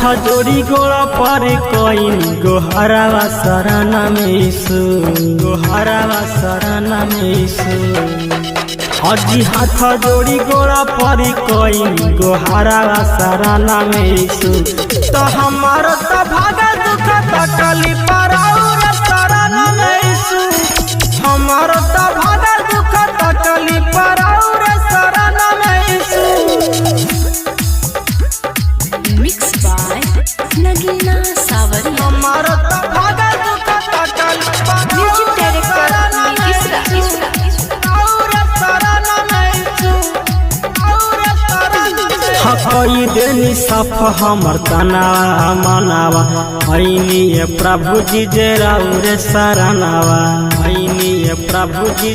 हाथ जोड़ी गोड़ा पर कोइन गोहरावा शरण में यीशु, गोहरावा शरण में यीशु। अजी हाथ जोड़ी गोड़ा पर कोइन गोहरावा शरण में यीशु। तो हमारो तो भागा दुख तकली पराउर शरण में यीशु। हमारो तो भागा दुख तकली पराउर शरण में यीशु। मिक्स बाय नगीना सावरी। हमारो तो भागा दुख तकली म्यूजिक डायरेक्टर मिश्रा। हकई देनी सफ हमर तनावा मनावा प्रभु जी जे राउरे शरणावा। प्रभु जी